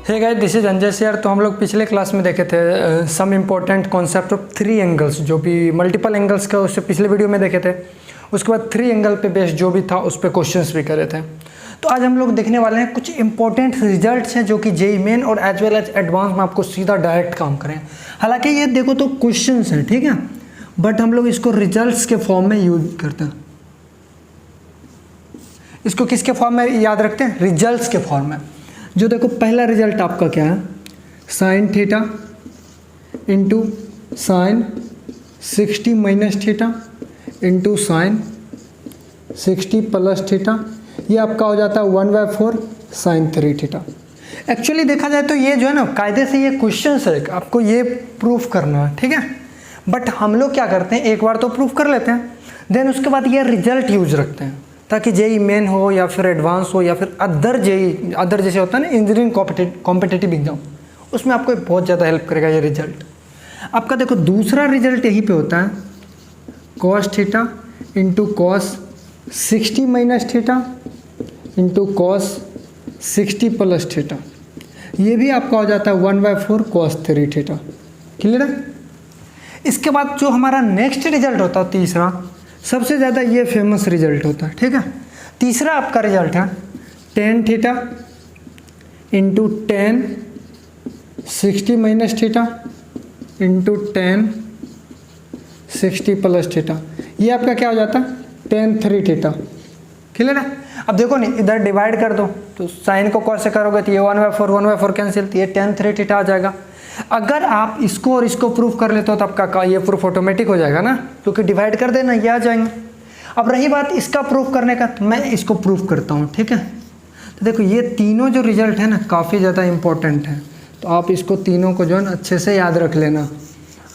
Hey guys, this is Anjay sir. तो हम लोग पिछले क्लास में देखे थे some important concept of three angles, जो भी मल्टीपल एंगल्स का उससे पिछले वीडियो में देखे थे। उसके बाद थ्री एंगल पे बेस्ड जो भी था उस पर क्वेश्चंस भी करे थे। तो आज हम लोग देखने वाले हैं कुछ इंपॉर्टेंट रिजल्ट्स हैं जो कि जेईई मेन और एज वेल एज एडवांस में आपको सीधा डायरेक्ट काम करें। हालांकि ये देखो तो क्वेश्चंस हैं, ठीक है, बट हम लोग इसको रिजल्ट्स के फॉर्म में यूज करते हैं। इसको किसके फॉर्म में याद रखते हैं? रिजल्ट्स के फॉर्म में। जो देखो पहला रिजल्ट आपका क्या है, sine theta into sine 60 minus theta into sine 60 plus theta, ये आपका हो जाता है 1/4 साइन 3 थीटा। एक्चुअली देखा जाए तो ये जो है ना, कायदे से ये क्वेश्चन है, आपको ये प्रूफ करना है, ठीक है। बट हम लोग क्या करते हैं, एक बार तो प्रूफ कर लेते हैं, देन उसके बाद ये रिजल्ट यूज रखते हैं ताकि जेईई मेन हो या फिर एडवांस हो या फिर अदर जैसे होता है ना इंजीनियरिंग कॉम्पिटिटिव एग्जाम, उसमें आपको बहुत ज़्यादा हेल्प करेगा ये रिजल्ट। आपका देखो दूसरा रिजल्ट यहीं पे होता है, cos theta into cos 60 minus theta into cos 60 plus theta, ये भी आपका हो जाता है 1/4 कॉस 3 थीटा। क्लियर है? इसके बाद जो हमारा नेक्स्ट रिजल्ट होता है तीसरा, सबसे ज़्यादा ये फेमस रिजल्ट होता है, ठीक है। तीसरा आपका रिजल्ट है tan theta into ten 60 minus theta into ten 60 plus theta, ये आपका क्या हो जाता है टेन 3 थीटा। क्लियर है? अब देखो नहीं, इधर डिवाइड कर दो तो साइन को कॉस से करोगे तो ये 1/4 कैंसिल, तो ये टेन 3 थीटा आ जाएगा। अगर आप इसको और इसको प्रूफ कर लेते हो तो आपका ये प्रूफ ऑटोमेटिक हो जाएगा ना, क्योंकि डिवाइड कर देना ये आ जाएंगे। अब रही बात इसका प्रूफ करने का, तो मैं इसको प्रूफ करता हूँ, ठीक है। तो देखो ये तीनों जो रिजल्ट है ना काफ़ी ज़्यादा इंपॉर्टेंट है, तो आप इसको तीनों को जो है ना अच्छे से याद रख लेना।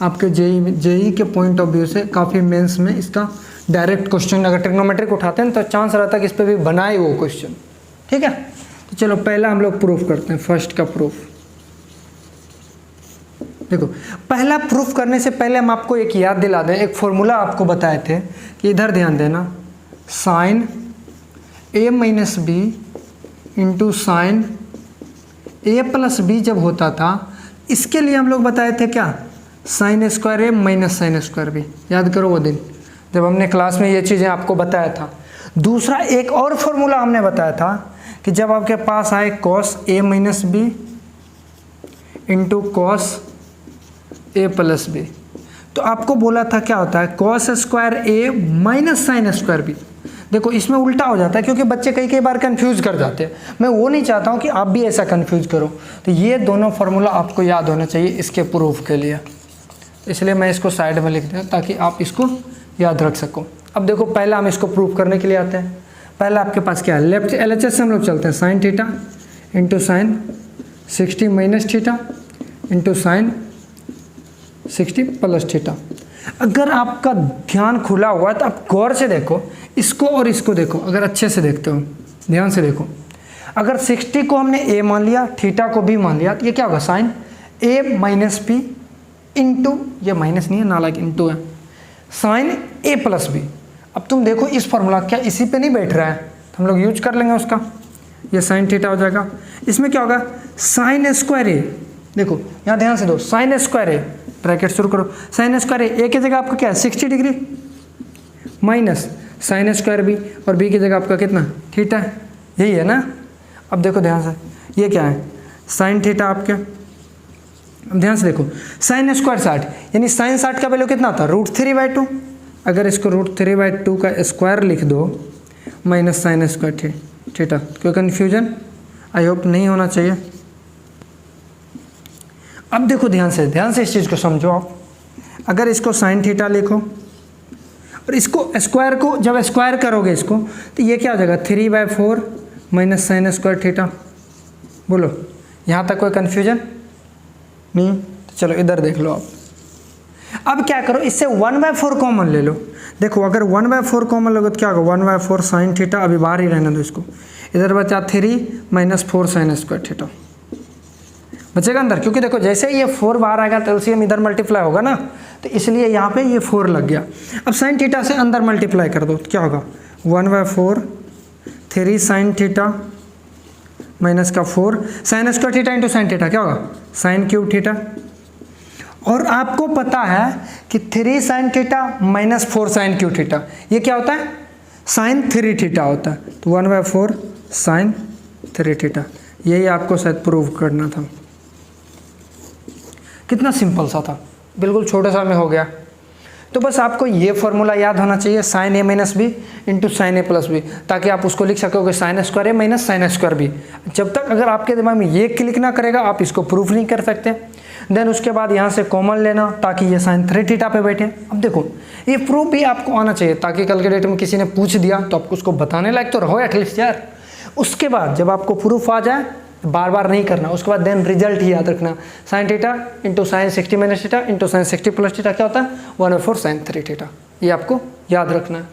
आपके जेईई के पॉइंट ऑफ व्यू से काफ़ी मेंस में इसका डायरेक्ट क्वेश्चन अगर ट्रिग्नोमेट्रिक उठाते हैं तो चांस रहता है कि इस पर भी बनाए वो क्वेश्चन, ठीक है। तो चलो पहला हम लोग प्रूफ करते हैं, फर्स्ट का प्रूफ। देखो पहला प्रूफ करने से पहले हम आपको एक याद दिला दें, एक फॉर्मूला आपको बताए थे कि इधर ध्यान देना, sine a minus B into sine a plus B जब होता था, इसके लिए हम लोग बताए थे क्या, sine square A minus sine square B. याद करो वो दिन जब हमने क्लास में ये चीज़ें आपको बताया था। दूसरा एक और फॉर्मूला हमने बताया था कि जब आपके पास आए cos a minus B into cos a plus B, तो आपको बोला था क्या होता है cos square A minus sine square B. देखो इसमें उल्टा हो जाता है क्योंकि बच्चे कई बार कंफ्यूज कर जाते हैं, मैं वो नहीं चाहता हूँ कि आप भी ऐसा कंफ्यूज करो। तो ये दोनों फार्मूला आपको याद होना चाहिए इसके प्रूफ के लिए, इसलिए मैं इसको साइड में लिख दूँ ताकि आप इसको याद रख सको। अब देखो पहला हम इसको प्रूफ करने के लिए आते हैं। पहला आपके पास क्या है, लेफ्ट LHS से हम लोग चलते हैं, sine theta into sine 60 minus theta into sine 60 plus theta. अगर आपका ध्यान खुला हुआ है तो आप गौर से देखो, इसको और इसको देखो, अगर अच्छे से देखते हो ध्यान से देखो, अगर 60 को हमने a मान लिया, थीटा को b मान लिया, तो ये क्या होगा sine a minus b into, ये माइनस नहीं है नालायक, इंटू है, साइन a प्लस बी। अब तुम देखो इस फॉर्मूला क्या इसी पे नहीं बैठ रहा है, तो हम लोग यूज कर लेंगे उसका, ये साइन थीटा हो जाएगा। इसमें क्या होगा साइन स्क्वायर ए, देखो यहाँ ध्यान से दो, साइन स्क्वायर ए, ब्रैकेट शुरू करो, साइन स्क्वायर ए की जगह आपका क्या है 60 degree minus sine square B, और बी की जगह आपका कितना थीटा है, यही है ना। अब देखो ध्यान से, ये क्या है साइन थीटा आपके, अब ध्यान से देखो साइन स्क्वायर 60, यानी साइन 60 का वैल्यू कितना था √3/2। अगर इसको √3/2 का स्क्वायर लिख दो माइनस साइन स्क्वायर थीटा, कोई कन्फ्यूजन आई होप नहीं होना चाहिए। अब देखो ध्यान से इस चीज़ को समझो आप, अगर इसको साइन थीटा लिखो और इसको स्क्वायर को जब स्क्वायर करोगे इसको, तो ये क्या हो जाएगा 3/4 माइनस साइन स्क्वायर थीटा। बोलो यहाँ तक कोई कन्फ्यूजन नहीं? तो चलो इधर देख लो आप। अब क्या करो, इससे 1/4 कॉमन ले लो। देखो अगर 1/4 कॉमन लोगे तो क्या होगा 1/4 साइन थीटा, अभी बाहर ही रहने दो इसको, इधर बचा 3 माइनस 4 साइन स्क्वायर थीटा बचेगा अंदर, क्योंकि देखो जैसे ये 4 बाहर आएगा तो एलसीएम इधर मल्टीप्लाई होगा ना, तो इसलिए यहाँ पे ये 4 लग गया। अब साइन थीटा से अंदर मल्टीप्लाई कर दो तो क्या होगा 1/4 3 साइन थीटा माइनस का 4 sign square theta into sine theta क्या होगा, साइन क्यूब थीटा। और आपको पता है कि 3 sine theta minus 4 sine cube theta ये क्या होता है, साइन 3 थीटा होता है। तो 1/4 साइन 3 थीटा, यही आपको शायद प्रूव करना था। कितना सिंपल सा था, बिल्कुल छोटे सा में हो गया। तो बस आपको ये फॉर्मूला याद होना चाहिए, साइन ए माइनस बी इंटू साइन ए प्लस बी, ताकि आप उसको लिख सकोगे sine square A minus sine square B. जब तक अगर आपके दिमाग में ये क्लिक ना करेगा आप इसको प्रूफ नहीं कर सकते। देन उसके बाद यहाँ से कॉमन लेना ताकि ये साइन 3 थीटा पे बैठे। अब देखो ये प्रूफ भी आपको आना चाहिए ताकि कल के डेट में किसी ने पूछ दिया तो आपको उसको बताने लायक तो रहो एटलीस्ट यार। उसके बाद जब आपको प्रूफ आ जाए बार बार नहीं करना, उसके बाद देन रिजल्ट ही याद रखना, sine theta into sine 60 minus theta into sine 60 plus theta क्या होता है 1/4 साइन 3 थीटा। ये आपको याद रखना है।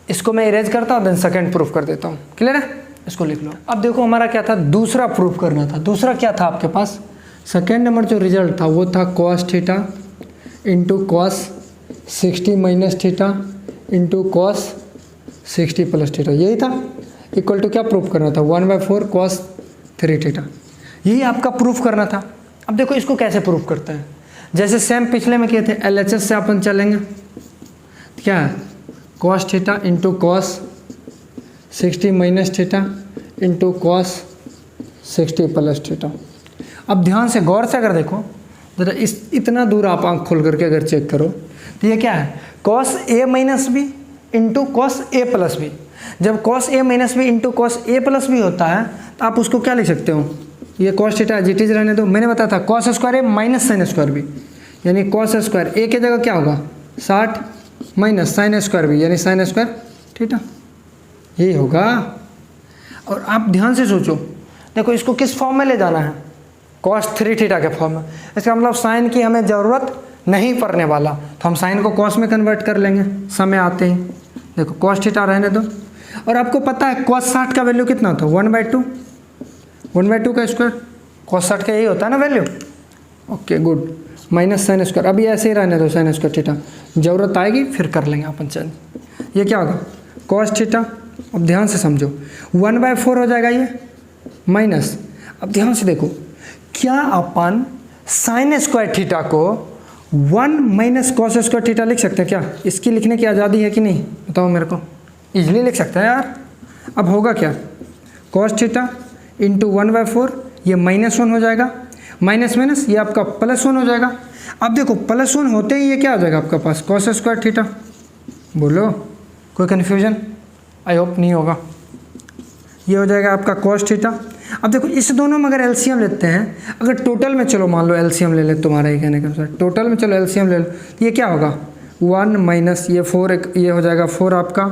इसको मैं इरेज करता हूँ देन सेकंड प्रूफ कर देता हूँ, क्लियर है, इसको लिख लो। अब देखो हमारा क्या था, दूसरा प्रूफ करना था। दूसरा क्या था आपके पास, सेकेंड नंबर जो रिजल्ट था वो था cos theta into cos 60 minus theta into cos 60 plus theta, यही था। इक्वल टू क्या प्रूफ करना था 1/4 कॉस 3 थीटा, यही आपका प्रूफ करना था। अब देखो इसको कैसे प्रूफ करते हैं, जैसे सेम पिछले में किए थे LHS से अपन चलेंगे। क्या है cos theta into cos 60 minus theta into cos 60 plus theta. अब ध्यान से गौर से अगर देखो जरा इतना दूर आप आँख खोल करके अगर चेक करो तो ये क्या है cos A minus B into cos A plus B. जब cos A minus B into cos A plus B होता है तो आप उसको क्या लिख सकते हो, ये cos theta as it is रहने दो। मैंने बताया था cos square A minus sine square B, यानी कॉस स्क्वायर ए की जगह क्या होगा 60 माइनस साइन स्क्वायर बी यानी साइन स्क्वायर थीटा, यही होगा। और आप ध्यान से सोचो, देखो इसको किस फॉर्म में ले जाना है कॉस 3 थीटा के फॉर्म में। इसका मतलब साइन की हमें ज़रूरत नहीं पड़ने वाला, तो हम साइन को कॉस में कन्वर्ट कर लेंगे समय आते ही। देखो कॉस थीटा रहने दो। और आपको पता है कॉस 60 का वैल्यू कितना था 1/2, 1/2 का स्क्वायर, कॉस 60 का यही होता है ना value. Okay good, minus sine square, अभी ऐसे ही रहने दो साइन स्क्वायर थीटा, ज़रूरत आएगी फिर कर लेंगे अपन चेंज। ये क्या होगा कॉस थीटा, अब ध्यान से समझो 1/4 हो जाएगा ये माइनस। अब ध्यान से देखो क्या अपन साइन स्क्वायर थीटा को 1 माइनस कॉस स्क्वायर थीटा लिख सकते हैं क्या, इसकी लिखने की आज़ादी है कि नहीं बताओ मेरे को, इजीली लिख सकते हैं यार। अब होगा क्या कॉस थीटा इंटू 1/4, ये -1 हो जाएगा, माइनस माइनस ये आपका +1 हो जाएगा। अब देखो +1 होते ही ये क्या हो जाएगा आपका पास कॉस स्क्वायर थीटा। बोलो कोई कन्फ्यूजन, आई होप नहीं होगा। ये हो जाएगा आपका कॉस थीटा। अब देखो इस दोनों में अगर एलसीएम लेते हैं, अगर टोटल में चलो मान लो एलसीएम ले ले, तुम्हारा ये कहने के अनुसार टोटल में चलो एलसीएम ले लो, ये क्या होगा 1 माइनस ये 4, ये हो जाएगा 4 आपका,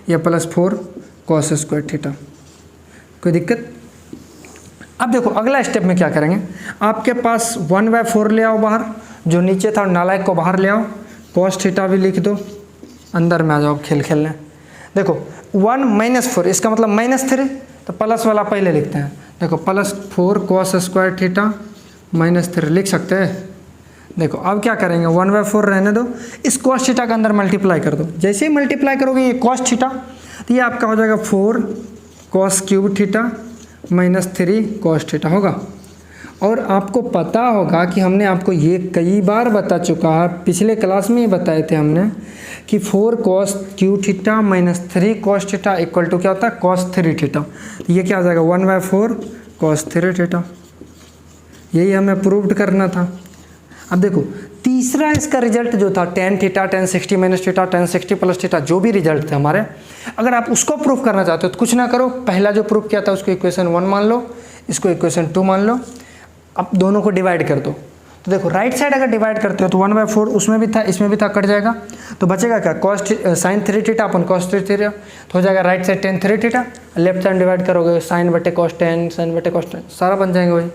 ये +4 कॉस स्क्वायर थीटा। कोई दिक्कत। अब देखो अगला स्टेप में क्या करेंगे, आपके पास 1/4 ले आओ बाहर, जो नीचे था नालायक को बाहर ले आओ, कॉस थीटा भी लिख दो, अंदर में आ जाओ खेल खेलने। देखो 1 - 4 इसका मतलब -3, तो प्लस वाला पहले लिखते हैं। देखो +4 कॉस स्क्वायर थीटा -3 लिख सकते हैं। देखो अब क्या करेंगे 1/4 रहने दो, इस कॉस थीटा के अंदर मल्टीप्लाई कर दो। जैसे ही मल्टीप्लाई करोगे ये कॉस थीटा, तो ये आपका हो जाएगा 4 cos cube theta -3 cos theta होगा। और आपको पता होगा कि हमने आपको ये कई बार बता चुका है, पिछले क्लास में ही बताए थे हमने कि 4 cos cube theta -3 cos theta equal to क्या होता है कॉस 3 थीटा। तो ये क्या हो जाएगा 1/4 कॉस 3 थीटा, यही हमें प्रूव्ड करना था। अब देखो तीसरा इसका रिजल्ट जो था tan theta tan 60 minus theta tan 60 plus theta, जो भी रिजल्ट थे हमारे, अगर आप उसको प्रूफ करना चाहते हो तो कुछ ना करो, पहला जो प्रूफ किया था उसको इक्वेशन 1 मान लो, इसको इक्वेशन 2 मान लो। अब दोनों को डिवाइड कर दो, तो देखो राइट साइड अगर डिवाइड करते हो तो 1/4 उसमें भी था इसमें भी था, कट जाएगा, तो बचेगा क्या कॉस साइन 3 थीटा अपन कॉस 3 थीटा, तो हो जाएगा right side tan 3 theta, left side divide करोगे साइन बटे कॉस 10 साइन बटे कॉस 10, सारा बन जाएंगे वही।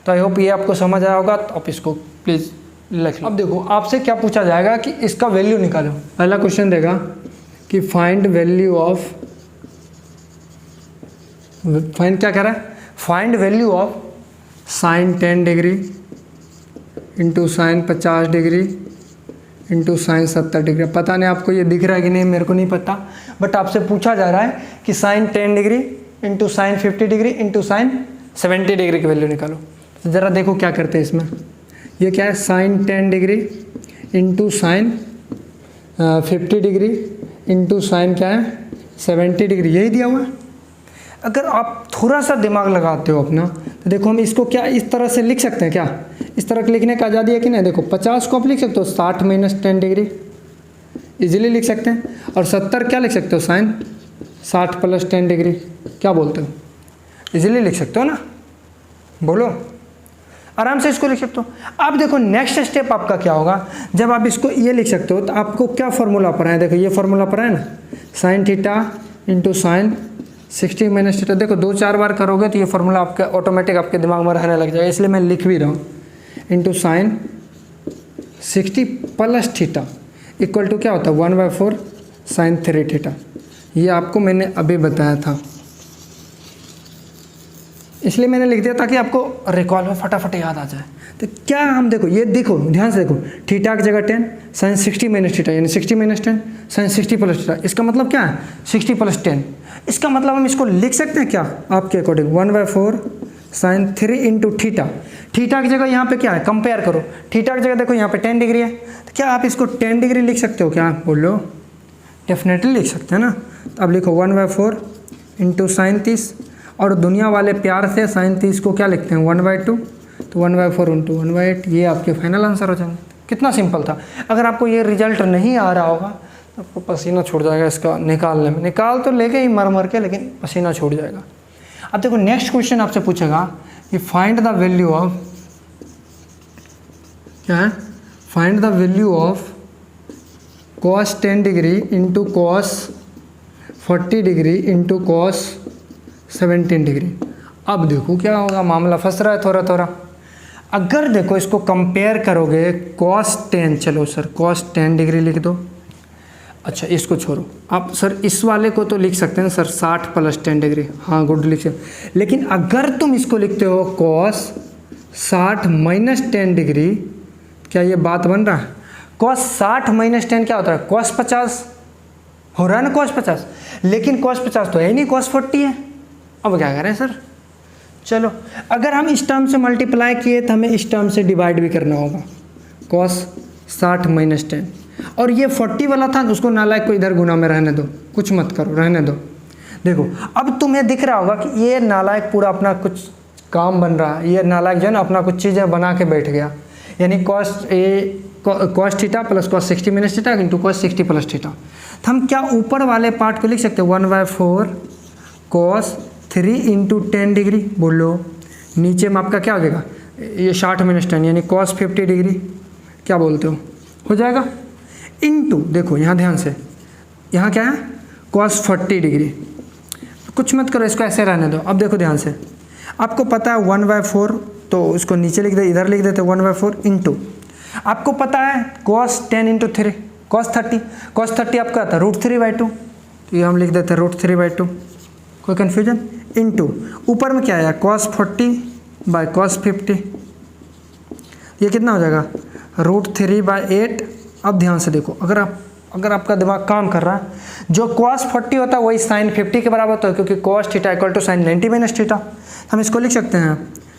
तो आई होप ये आपको समझ आया होगा, तो आप इसको प्लीज़ लिख लो। अब देखो आपसे क्या पूछा जाएगा कि इसका वैल्यू निकालो। पहला क्वेश्चन देगा कि फाइंड वैल्यू ऑफ, फाइंड क्या कह रहा है, find value of sine 10 degree into sine 50 degree into sine 70 degree. पता नहीं आपको ये दिख रहा है कि नहीं, मेरे को नहीं पता, बट आपसे पूछा जा रहा है कि sine 10 degree into sine 50 degree into sine 70 degree की वैल्यू निकालो। तो ज़रा देखो क्या करते हैं इसमें। ये क्या है, sine 10 degree into sine 50 degree into sine क्या है 70 डिग्री, यही दिया हुआ है। अगर आप थोड़ा सा दिमाग लगाते हो अपना तो देखो हम इसको क्या इस तरह से लिख सकते हैं क्या, इस तरह लिखने का आज़ादी है कि नहीं। देखो 50 को आप लिख सकते हो 60 माइनस 10 डिग्री, इजीली लिख सकते हैं। और 70 क्या लिख सकते हो, साइन 60 प्लस 10 डिग्री, क्या बोलते हो, इजीली लिख सकते हो ना, बोलो, आराम से इसको लिख सकते हो। अब देखो नेक्स्ट स्टेप आपका क्या होगा, जब आप इसको ये लिख सकते हो तो आपको क्या फॉर्मूला पढ़ा है, देखो ये फॉर्मूला पढ़ा है ना, sine theta into sine 60 minus theta. देखो 2-4 बार करोगे तो ये फॉर्मूला आपका ऑटोमेटिक आपके दिमाग में रहने लग जाएगा, इसलिए मैं लिख भी रहा हूँ। Into sine 60 plus theta equal to क्या होता है 1/4 साइन 3 थीटा। ये आपको मैंने अभी बताया था, इसलिए मैंने लिख दिया ताकि आपको रिकॉल में फटाफट याद आ जाए। तो क्या हम देखो, ये देखो ध्यान से देखो, थीटा की जगह 10 साइन 60 माइनस थीटा, यानी 60 माइनस 10 साइन 60 प्लस थीटा। इसका मतलब क्या है 60 प्लस 10। इसका मतलब हम इसको लिख सकते हैं क्या आपके according 1/4 sine 3 into theta. Theta की जगह यहाँ पे क्या है, कंपेयर करो, थीटा की जगह देखो यहाँ पे 10 डिग्री है, तो क्या आप इसको 10 डिग्री लिख सकते हो क्या, बोलो, डेफिनेटली लिख सकते हैं ना। तो अब लिखो 1/4 इंटू साइन 30, और दुनिया वाले प्यार से साइन 30 को क्या लिखते हैं 1/2, तो 1/4 इंटू 1/8, ये आपके फाइनल आंसर हो जाएंगे। कितना सिंपल था। अगर आपको ये रिजल्ट नहीं आ रहा होगा तो आपको पसीना छूट जाएगा इसका निकालने में, निकाल तो लेके ही मर के, लेकिन पसीना छूट जाएगा। अब देखो नेक्स्ट क्वेश्चन आपसे पूछेगा कि फाइंड द वैल्यू ऑफ, क्या है, find the value of cos 10 degree into cos 40 degree into cos 17 degree. अब देखो क्या होगा, मामला फंस रहा है थोड़ा थोड़ा। अगर देखो इसको कंपेयर करोगे cos 10, चलो सर cos 10 डिग्री लिख दो, अच्छा इसको छोड़ो, आप सर इस वाले को तो लिख सकते हैं सर 60 प्लस 10 डिग्री, हाँ गुड लिख सकते। लेकिन अगर तुम इसको लिखते हो cos 60 माइनस 10 डिग्री, क्या ये बात बन रहा है, cos 60 माइनस 10 क्या होता है cos 50 हो रहा है ना, cos 50, लेकिन cos 50 तो है ही नहीं, cos 40 है। अब क्या करें सर, चलो अगर हम इस टर्म से मल्टीप्लाई किए तो हमें इस टर्म से डिवाइड भी करना होगा, cos 60 माइनस 10, और ये 40 वाला था, उसको नालायक को इधर गुना में रहने दो, कुछ मत करो, रहने दो। देखो अब तुम्हें दिख रहा होगा कि ये नालायक पूरा अपना कुछ काम बन रहा है, ये नालायक जो है ना अपना कुछ चीज़ें बना के बैठ गया, यानी cos theta plus cos 60 minus theta into cos 60 plus theta. तो हम क्या ऊपर वाले पार्ट को लिख सकते हैं 1/4 cos 3 इंटू 10 डिग्री, बोलो, नीचे में आपका क्या हो जाएगा ये 60 माइनस 10 यानी cos 50 डिग्री, क्या बोलते हो जाएगा, इंटू देखो यहाँ ध्यान से, यहाँ क्या है cos 40 डिग्री, कुछ मत करो, इसको ऐसे रहने दो। अब देखो ध्यान से, आपको पता है 1/4, तो उसको नीचे लिख दे, इधर लिख देते 1/4 इंटू, आपको पता है cos 10 इंटू 3 cos 30 आपका आता है √3/2, तो ये हम लिख देते हैं √3/2, कोई कन्फ्यूजन, इंटू ऊपर में क्या आया cos 40/cos 50, ये कितना हो जाएगा √3/8। अब ध्यान से देखो, अगर आपका दिमाग काम कर रहा है, जो cos 40 होता है वही sin 50 के बराबर होता है, क्योंकि cos theta equal to sin 90 minus theta. हम इसको लिख सकते हैं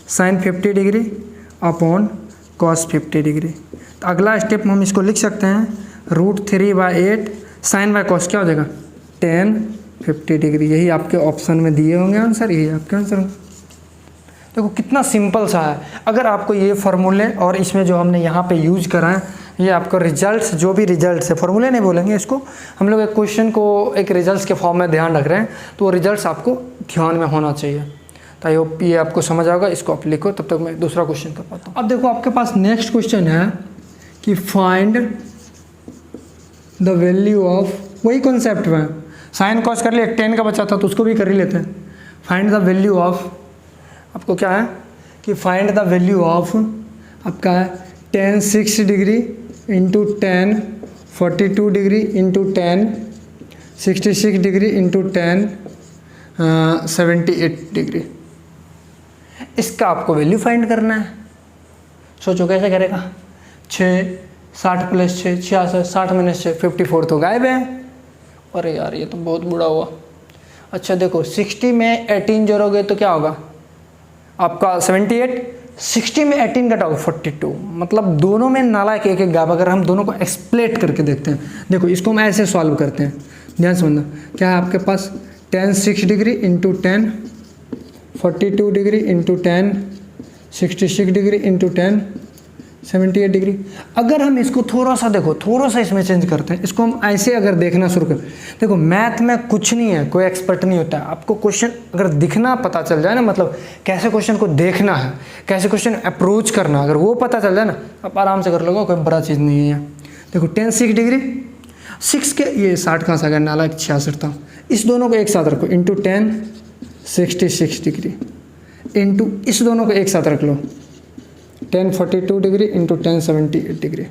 sin 50 degree upon cos 50 degree. तो अगला स्टेप में हम इसको लिख सकते हैं √3/8 sin बाय cos क्या हो जाएगा tan 50 डिग्री। यही आपके ऑप्शन में दिए होंगे आंसर, यही आपके आंसर होंगे। देखो कितना सिंपल सा है। अगर आपको ये फार्मूले और इसमें जो हमने यहाँ पे यूज करा है, ये आपको रिजल्ट्स, जो भी रिजल्ट्स है, फार्मूले नहीं बोलेंगे इसको, हम लोग एक क्वेश्चन को एक रिजल्ट्स के फॉर्म में ध्यान रख रहे हैं, तो वो रिजल्ट्स आपको ध्यान में होना चाहिए। तो आई होप ये आपको समझ आएगा, इसको आप लिखो, तब तक मैं दूसरा क्वेश्चन कर पाता हूँ। अब देखो आपके पास नेक्स्ट क्वेश्चन है कि फाइंड द वैल्यू ऑफ, वही कॉन्सेप्ट में साइन कॉस कर लिया, 10 का बचा था तो उसको भी कर ही लेते हैं। फाइंड द वैल्यू ऑफ, आपको क्या है कि फाइंड द वैल्यू ऑफ आपका है tan 60 degree into tan 42 degree into tan 66 degree into tan 78 degree. इसका आपको वैल्यू फाइंड करना है। सोचो कैसे करेगा, 6 60 प्लस 6 66, 60 माइनस 6 54 तो गायब है। अरे यार ये तो बहुत बुरा हुआ। अच्छा देखो 60 में 18 जोड़ोगे तो क्या होगा आपका 78, 60 में 18 घटाओ 42, मतलब दोनों में नालायक एक एक गायब। अगर हम दोनों को एक्सप्लेट करके देखते हैं, देखो इसको हम ऐसे सॉल्व करते हैं, ध्यान समझना। क्या है आपके पास, tan 6 degree into tan 42 degree into tan 66 degree into tan 78 degree. अगर हम इसको थोड़ा सा देखो, थोड़ा सा इसमें चेंज करते हैं, इसको हम ऐसे अगर देखना शुरू करें, देखो मैथ में कुछ नहीं है, कोई एक्सपर्ट नहीं होता है। आपको क्वेश्चन अगर दिखना पता चल जाए ना, मतलब कैसे क्वेश्चन को देखना है, कैसे क्वेश्चन अप्रोच करना, अगर वो पता चल जाए ना, आप आराम से कर लोगे, कोई बड़ा चीज़ नहीं है। देखो tan 6 डिग्री, 6 के ये 60 कहाँ से आ गया, नाला 66 था, इस दोनों को एक साथ रखो इंटू tan 66 डिग्री इंटू इस दोनों को एक साथ रख लो tan 42 degree into tan 78 degree.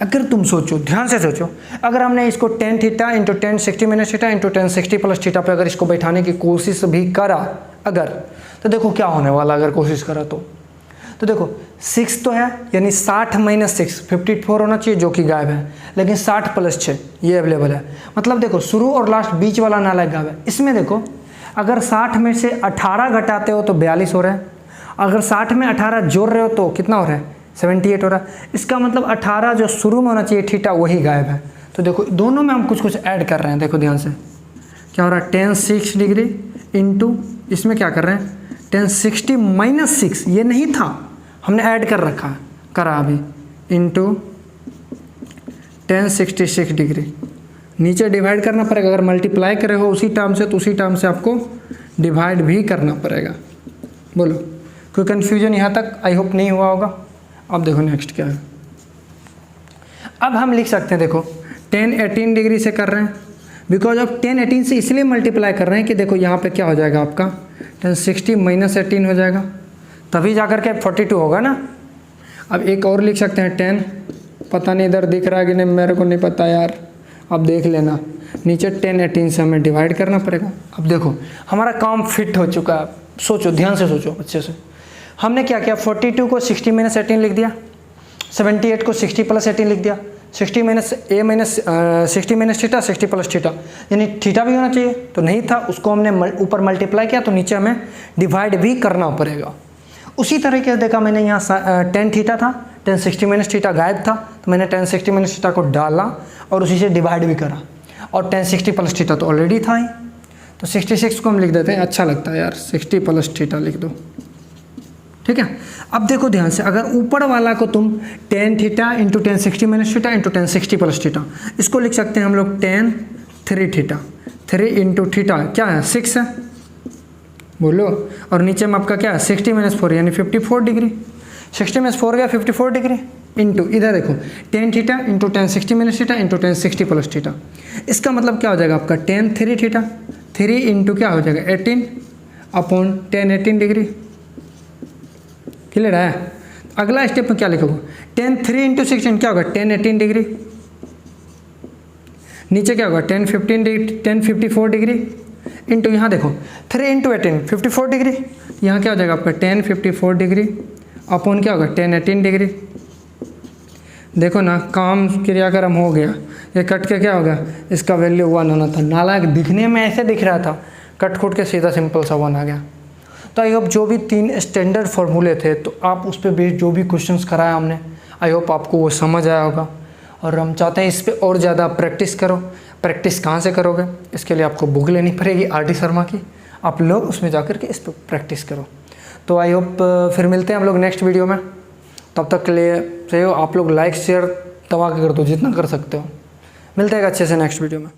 अगर तुम सोचो, ध्यान से सोचो, अगर हमने इसको tan theta into tan 60 minus theta into tan 60 plus theta पे अगर इसको बैठाने की कोशिश भी करा अगर, तो देखो क्या होने वाला अगर कोशिश करा तो देखो 6 तो है, यानी 60 माइनस 6 54 होना चाहिए, जो कि गायब है, लेकिन 60 प्लस 6 ये अवेलेबल है। मतलब देखो शुरू और लास्ट बीच वाला नालायक गायब है। इसमें देखो अगर 60 में से 18 घटाते हो तो 42 हो रहा है, अगर 60 में 18 जोड़ रहे हो तो कितना हो रहा है, 78 हो रहा है। इसका मतलब 18 जो शुरू में होना चाहिए थीटा वही गायब है। तो देखो दोनों में हम कुछ कुछ ऐड कर रहे हैं, देखो ध्यान से क्या हो रहा है, tan 6 डिग्री इंटू इसमें क्या कर रहे हैं tan 60 माइनस 6, ये नहीं था, हमने ऐड कर रखा है, करा अभी, इंटू tan 66 डिग्री। नीचे डिवाइड करना पड़ेगा, अगर मल्टीप्लाई करे हो उसी टर्म से तो उसी टर्म से आपको डिवाइड भी करना पड़ेगा। बोलो कोई कन्फ्यूजन यहाँ तक, आई होप नहीं हुआ होगा। अब देखो नेक्स्ट क्या है, अब हम लिख सकते हैं, देखो tan 18 डिग्री से कर रहे हैं, बिकॉज ऑफ tan 18 से इसलिए मल्टीप्लाई कर रहे हैं कि देखो यहाँ पे क्या हो जाएगा आपका tan 60 माइनस 18 हो जाएगा, तभी जाकर के 42 होगा ना। अब एक और लिख सकते हैं tan, पता नहीं इधर दिख रहा है कि नहीं, मेरे को नहीं पता यार, अब देख लेना, नीचे tan 18 से हमें डिवाइड करना पड़ेगा। अब देखो हमारा काम फिट हो चुका है, सोचो ध्यान से सोचो अच्छे से। हमने क्या किया, 42 को 60 माइनस 18 लिख दिया, 78 को 60 प्लस 18 लिख दिया, 60 minus A minus 60 minus theta 60 plus theta, यानी थीटा भी होना चाहिए, तो नहीं था, उसको हमने ऊपर मल्टीप्लाई किया, तो नीचे हमें डिवाइड भी करना पड़ेगा। उसी तरीके से देखा मैंने यहाँ tan थीटा था, tan 60 माइनस थीटा गायब था, तो मैंने tan 60 माइनस थीटा को डाला और उसी से डिवाइड भी करा, और tan 60 प्लस थीटा तो ऑलरेडी था ही, तो 66 को हम लिख देते हैं, अच्छा लगता है यार, 60 प्लस थीटा लिख दो, ठीक है। अब देखो ध्यान से, अगर ऊपर वाला को तुम tan theta into tan 60 minus theta into tan 60 plus theta, इसको लिख सकते हैं हम लोग tan 3 थीटा, 3 इंटू थीटा क्या है 6 है, बोलो, और नीचे में आपका क्या है 60 माइनस 4 यानी 54 डिग्री, 60 माइनस 4 गया 54 डिग्री, इंटू इधर देखो tan theta into tan 60 minus theta into tan 60 plus theta. इसका मतलब क्या हो जाएगा आपका tan 3 थीटा, 3 इंटू क्या हो जाएगा 18 अपॉन tan 18 डिग्री। क्लियर है। अगला स्टेप में क्या लिखोगे, tan 3 इंटू 16 क्या होगा tan 18 डिग्री, नीचे क्या होगा tan 54 डिग्री, इंटू यहाँ देखो 3 इंटू 18 54 डिग्री, यहाँ क्या हो जाएगा आपका tan 54 डिग्री अपॉन क्या होगा tan 18 डिग्री। देखो ना, काम क्रियाक्रम हो गया, ये कट के क्या हो गया, इसका वैल्यू 1 होना था, नालायक दिखने में ऐसे दिख रहा था, कट खुट के सीधा सिंपल सा 1 आ गया। तो आई होप जो भी 3 स्टैंडर्ड फार्मूले थे, तो आप उस पर बेस्ड जो भी क्वेश्चंस कराया हमने, आई होप आपको वो समझ आया होगा, और हम चाहते हैं इस पर और ज़्यादा प्रैक्टिस करो। प्रैक्टिस कहाँ से करोगे, इसके लिए आपको बुक लेनी पड़ेगी RD शर्मा की, आप लोग उसमें जाकर के इस पर प्रैक्टिस करो। तो आई होप फिर मिलते हैं हम लोग नेक्स्ट वीडियो में, तब तक के लिए चाहिए आप लोग लाइक शेयर दबा के कर दो जितना कर सकते हो। मिलते हैं अच्छे से नेक्स्ट वीडियो में।